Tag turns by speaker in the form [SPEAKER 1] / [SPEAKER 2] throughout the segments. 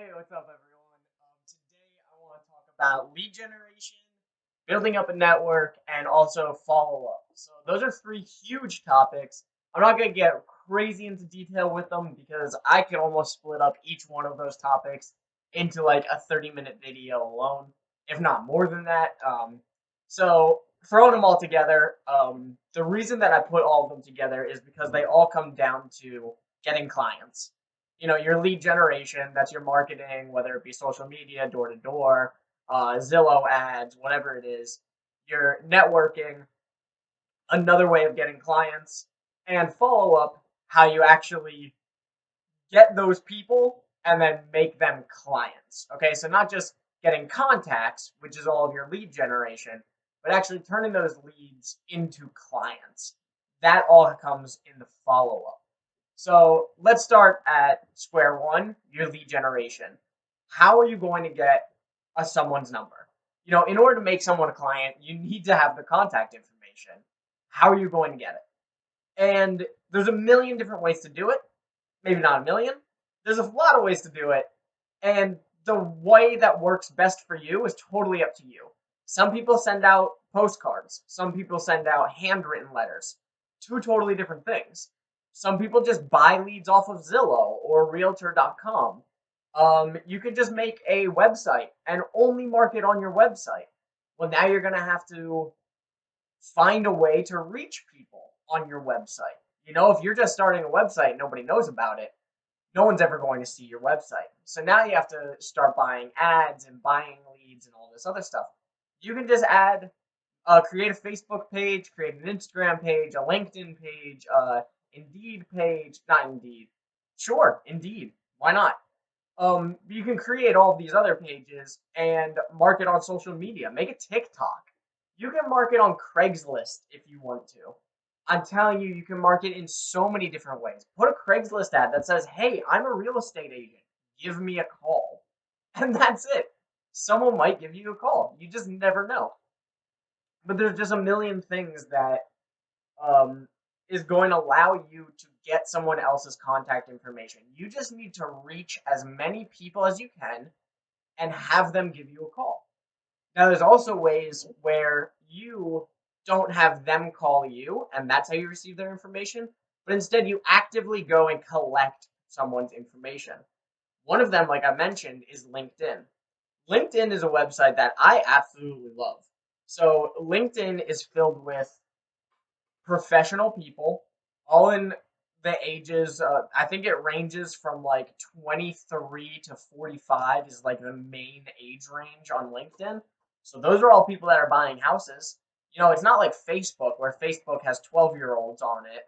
[SPEAKER 1] Hey, what's up, everyone? Today I want to talk about lead generation, building up a network, and also follow up. So, those are three huge topics. I'm not going to get crazy into detail with them because I can almost split up each one of those topics into like a 30-minute video alone, if not more than that. So, throwing them all together, the reason that I put all of them together is because they all come down to getting clients. Your lead generation, that's your marketing, whether it be social media, door to door, Zillow ads, whatever it is. Your networking, another way of getting clients, and follow up, how you actually get those people and then make them clients. Okay, so not just getting contacts, which is all of your lead generation, but actually turning those leads into clients. That all comes in the follow up. So let's start at square one, your lead generation. How are you going to get someone's number? In order to make someone a client, you need to have the contact information. How are you going to get it? And there's a million different ways to do it. Maybe not a million. There's a lot of ways to do it. And the way that works best for you is totally up to you. Some people send out postcards. Some people send out handwritten letters. Two totally different things. Some people just buy leads off of Zillow or Realtor.com. You could just make a website and only market on your website. Well, now you're going to have to find a way to reach people on your website. If you're just starting a website and nobody knows about it, no one's ever going to see your website. So now you have to start buying ads and buying leads and all this other stuff. You can just create a Facebook page, create an Instagram page, a LinkedIn page, Indeed page, not Indeed. Sure, Indeed. Why not? You can create all of these other pages and market on social media. Make a TikTok. You can market on Craigslist if you want to. I'm telling you, you can market in so many different ways. Put a Craigslist ad that says, "Hey, I'm a real estate agent. Give me a call." And that's it. Someone might give you a call. You just never know. But there's just a million things that um, is going to allow you to get someone else's contact information. You just need to reach as many people as you can and have them give you a call. Now, there's also ways where you don't have them call you, and that's how you receive their information, but instead you actively go and collect someone's information. One of them, like I mentioned, is LinkedIn. LinkedIn is a website that I absolutely love. So, LinkedIn is filled with professional people, all in the ages. I think it ranges from like 23 to 45 is like the main age range on LinkedIn. So those are all people that are buying houses. It's not like Facebook where Facebook has 12-year-olds on it,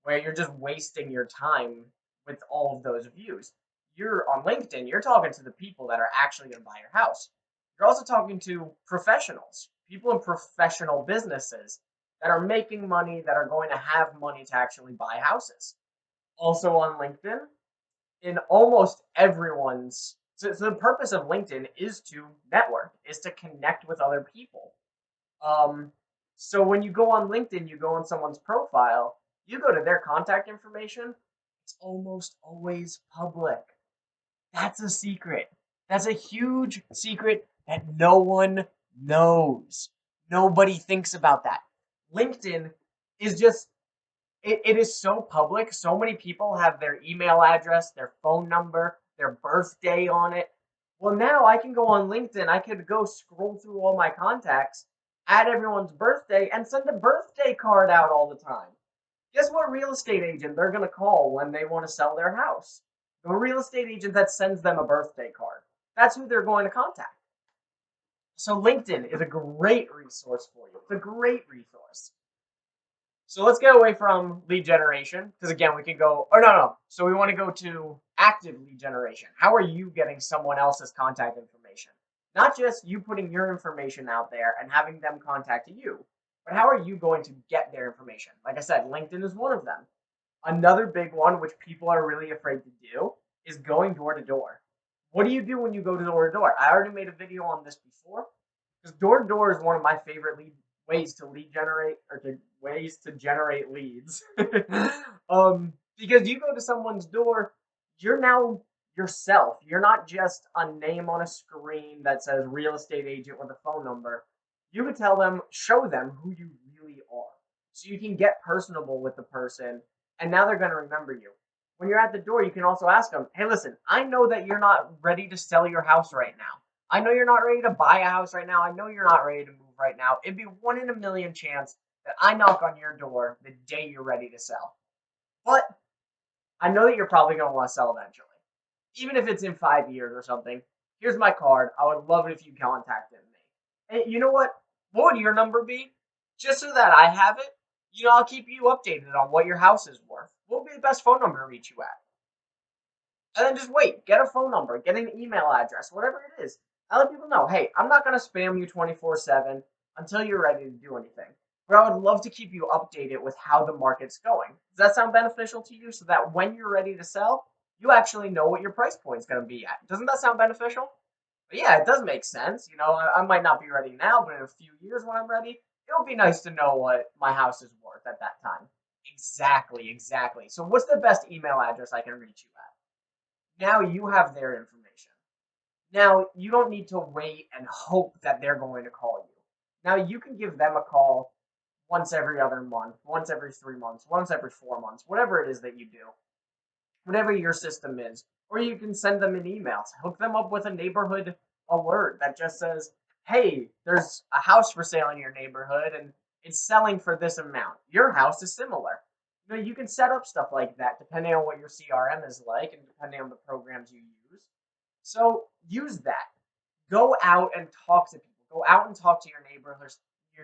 [SPEAKER 1] where you're just wasting your time with all of those views. You're on LinkedIn, you're talking to the people that are actually going to buy your house. You're also talking to professionals, people in professional businesses that are making money, that are going to have money to actually buy houses. Also on LinkedIn, in almost everyone's, so the purpose of LinkedIn is to network, is to connect with other people. Um, so when you go on LinkedIn, you go on someone's profile, you go to their contact information, it's almost always public. That's a secret. That's a huge secret that no one knows. Nobody thinks about that. LinkedIn is just, it is so public. So many people have their email address, their phone number, their birthday on it. Well, now I can go on LinkedIn. I could go scroll through all my contacts, add everyone's birthday, and send a birthday card out all the time. Guess what real estate agent they're going to call when they want to sell their house? The real estate agent that sends them a birthday card. That's who they're going to contact. So LinkedIn is a great resource for you. It's a great resource. So let's get away from lead generation because again, we can go, or no. So we want to go to active lead generation. How are you getting someone else's contact information? Not just you putting your information out there and having them contact you, but how are you going to get their information? Like I said, LinkedIn is one of them. Another big one, which people are really afraid to do, is going door to door. What do you do when you go door to door? I already made a video on this before because door to door is one of my favorite ways to lead generate or to ways to generate leads. Because you go to someone's door, you're yourself. You're not just a name on a screen that says real estate agent with a phone number. You could tell them, show them who you really are. So you can get personable with the person, and now they're going to remember you. When you're at the door, you can also ask them, hey, listen, I know that you're not ready to sell your house right now. I know you're not ready to buy a house right now. I know you're not ready to move right now. It'd be 1 in a million chance that I knock on your door the day you're ready to sell. But I know that you're probably going to want to sell eventually. Even if it's in 5 years or something, here's my card. I would love it if you contacted me. And you know what? What would your number be? Just so that I have it, I'll keep you updated on what your house is worth. What would be the best phone number to reach you at? And then just wait. Get a phone number. Get an email address. Whatever it is. I let people know, hey, I'm not going to spam you 24/7 until you're ready to do anything. But I would love to keep you updated with how the market's going. Does that sound beneficial to you so that when you're ready to sell, you actually know what your price point is going to be at? Doesn't that sound beneficial? But yeah, it does make sense. I might not be ready now, but in a few years when I'm ready, it'll be nice to know what my house is worth at that time. Exactly, exactly. So what's the best email address I can reach you at? Now you have their information. Now you don't need to wait and hope that they're going to call you. Now you can give them a call once every other month, once every 3 months, once every 4 months, whatever it is that you do, whatever your system is. Or you can send them an email, hook them up with a neighborhood alert that just says, hey, there's a house for sale in your neighborhood and it's selling for this amount. Your house is similar. You can set up stuff like that depending on what your CRM is like and depending on the programs you use. So use that. Go out and talk to people. Go out and talk to your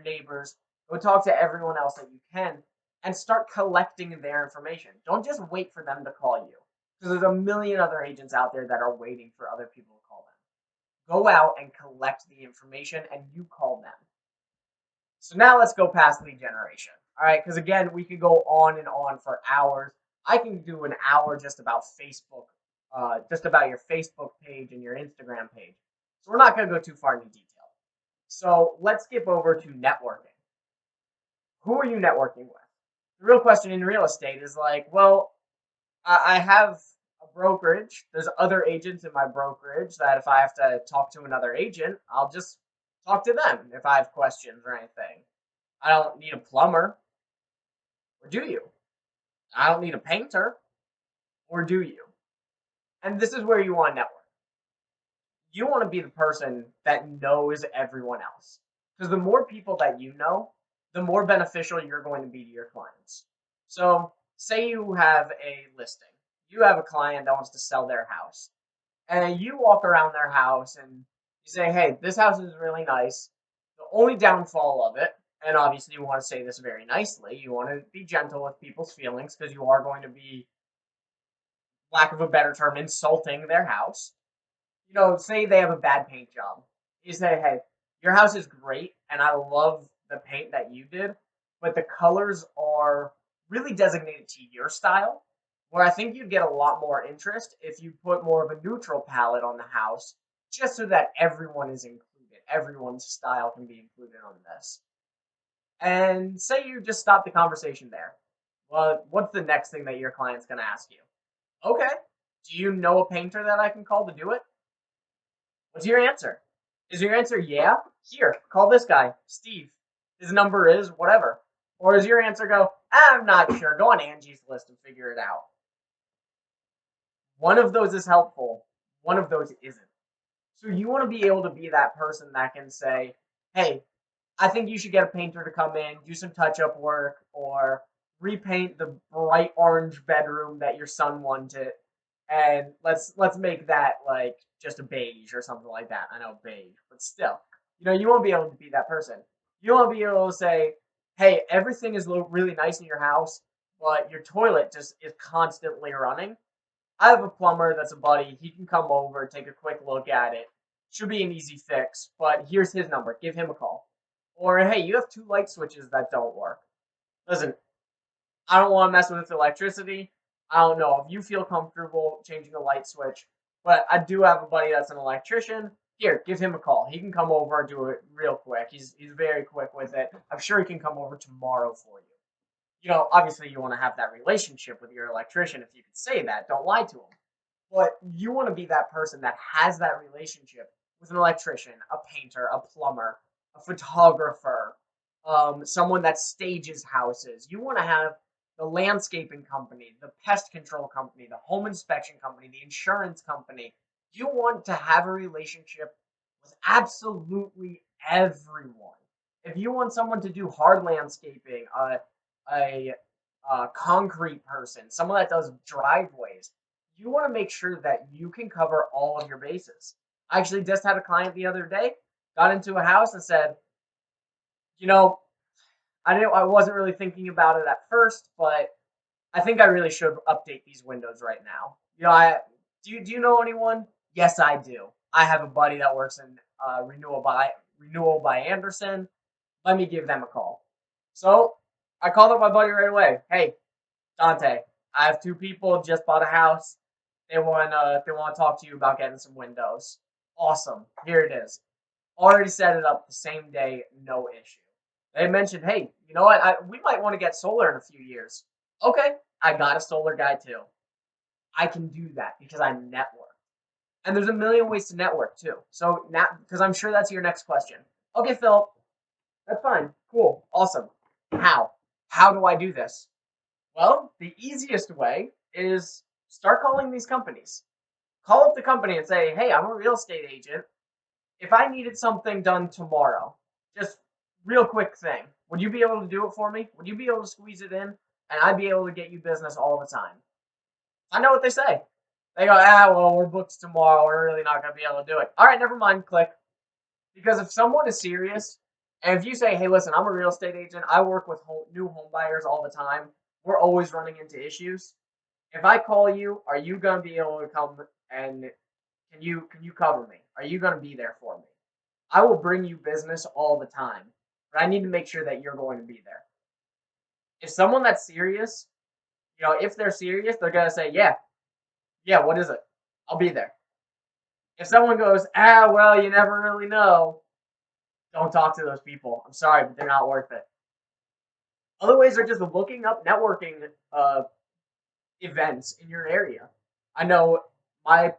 [SPEAKER 1] neighbors. Go talk to everyone else that you can and start collecting their information. Don't just wait for them to call you because there's a million other agents out there that are waiting for other people to call them. Go out and collect the information and you call them. So now let's go past lead generation. All right, because again, we could go on and on for hours. I can do an hour just about Facebook, just about your Facebook page and your Instagram page. So we're not going to go too far into detail. So let's skip over to networking. Who are you networking with? The real question in real estate is like, well, I have a brokerage. There's other agents in my brokerage that if I have to talk to another agent, I'll just talk to them if I have questions or anything. I don't need a plumber. Or do you? I don't need a painter. Or do you? And this is where you want to network. You want to be the person that knows everyone else. Because the more people that you know, the more beneficial you're going to be to your clients. So, say you have a listing. You have a client that wants to sell their house. And you walk around their house and you say, hey, this house is really nice. The only downfall of it, and obviously you want to say this very nicely, you want to be gentle with people's feelings because you are going to be, lack of a better term, insulting their house. Say they have a bad paint job. You say, hey, your house is great and I love the paint that you did, but the colors are really designated to your style. Where I think you'd get a lot more interest if you put more of a neutral palette on the house, just so that everyone is included. Everyone's style can be included on this. And say you just stop the conversation there. Well, what's the next thing that your client's going to ask you? Okay, do you know a painter that I can call to do it? What's your answer? Is your answer yeah? Here, call this guy, Steve. His number is whatever. Or is your answer go, I'm not sure. Go on Angie's list and figure it out. One of those is helpful. One of those isn't. So you want to be able to be that person that can say, hey, I think you should get a painter to come in, do some touch-up work, or repaint the bright orange bedroom that your son wanted, and let's make that like just a beige or something like that. I know beige, but still, you won't be able to be that person. You won't be able to say, hey, everything is really nice in your house, but your toilet just is constantly running. I have a plumber that's a buddy. He can come over, take a quick look at it. Should be an easy fix, but here's his number. Give him a call. Or, hey, you have 2 light switches that don't work. Listen, I don't want to mess with electricity. I don't know if you feel comfortable changing a light switch, but I do have a buddy that's an electrician. Here, give him a call. He can come over and do it real quick. He's very quick with it. I'm sure he can come over tomorrow for you. Obviously you want to have that relationship with your electrician if you could say that. Don't lie to him. But you want to be that person that has that relationship with an electrician, a painter, a plumber, a photographer, someone that stages houses. You want to have the landscaping company, the pest control company, the home inspection company, the insurance company. You want to have a relationship with absolutely everyone. If you want someone to do hard landscaping, a concrete person, someone that does driveways, you want to make sure that you can cover all of your bases. I actually just had a client the other day, got into a house and said, you know, I wasn't really thinking about it at first, but I think I really should update these windows right now. I do you know anyone? Yes, I do. I have a buddy that works in renewal by Anderson. Let me give them a call. So I called up my buddy right away. Hey, Dante, I have two people just bought a house. They want to talk to you about getting some windows. Awesome. Here it is. Already set it up the same day, no issue. They mentioned, hey, you know what? We might want to get solar in a few years. Okay, I got a solar guy too. I can do that because I network. And there's a million ways to network too. So now, because I'm sure that's your next question. Okay, Phil, that's fine. Cool. Awesome. How? How do I do this? Well, the easiest way is start calling these companies. Call up the company and say, hey, I'm a real estate agent. If I needed something done tomorrow, just real quick thing, would you be able to do it for me? Would you be able to squeeze it in? And I'd be able to get you business all the time. I know what they say. They go, well, we're booked tomorrow. We're really not going to be able to do it. All right, never mind. Click. Because if someone is serious, and if you say, hey, listen, I'm a real estate agent. I work with new home buyers all the time. We're always running into issues. If I call you, are you going to be able to come and can you cover me? Are you going to be there for me? I will bring you business all the time, but I need to make sure that you're going to be there. If someone that's serious, if they're serious, they're going to say, yeah, what is it? I'll be there. If someone goes, well, you never really know, don't talk to those people. I'm sorry, but they're not worth it. Other ways are just looking up networking events in your area. I know my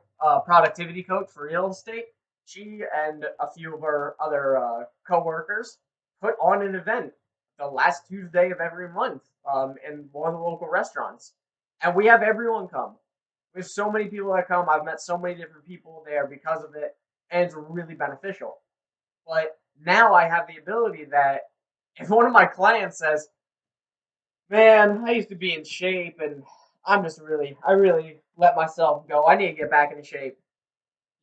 [SPEAKER 1] productivity coach for real estate, she and a few of her other coworkers put on an event the last Tuesday of every month in one of the local restaurants. And we have everyone come. We have so many people that come. I've met so many different people there because of it, and it's really beneficial. But now I have the ability that if one of my clients says, man, I used to be in shape and I really let myself go. I need to get back into shape.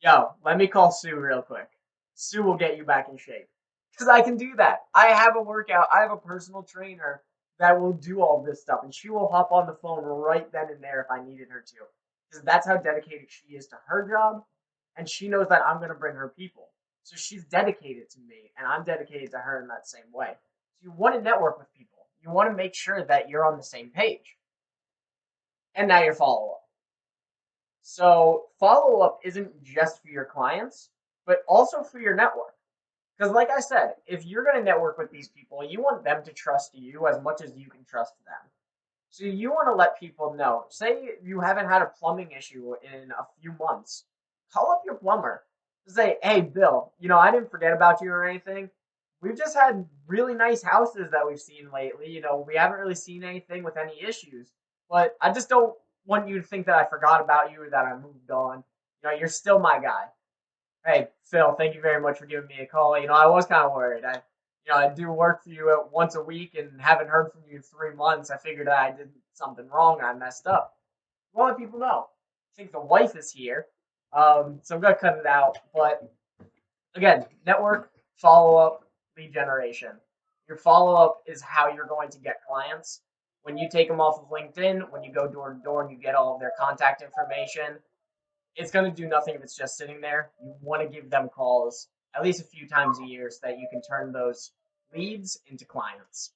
[SPEAKER 1] Yo, let me call Sue real quick. Sue will get you back in shape. Because I can do that. I have a workout, I have a personal trainer that will do all this stuff. And she will hop on the phone right then and there if I needed her to. Because that's how dedicated she is to her job. And she knows that I'm going to bring her people. So she's dedicated to me, and I'm dedicated to her in that same way. So you want to network with people. You want to make sure that you're on the same page. And now your follow up. So follow up isn't just for your clients, but also for your network. Because, like I said, if you're going to network with these people, you want them to trust you as much as you can trust them. So you want to let people know. Say you haven't had a plumbing issue in a few months. Call up your plumber. Say, hey, Bill, I didn't forget about you or anything. We've just had really nice houses that we've seen lately. We haven't really seen anything with any issues. But I just don't want you to think that I forgot about you or that I moved on. You're still my guy. Hey, Phil, thank you very much for giving me a call. I was kind of worried. I do work for you once a week and haven't heard from you in 3 months. I figured I did something wrong. I messed up. Well, let people know. I think the wife is here, so I'm gonna cut it out. But again, network, follow up, lead generation. Your follow up is how you're going to get clients. When you take them off of LinkedIn, when you go door to door and you get all of their contact information, it's going to do nothing if it's just sitting there. You want to give them calls at least a few times a year so that you can turn those leads into clients.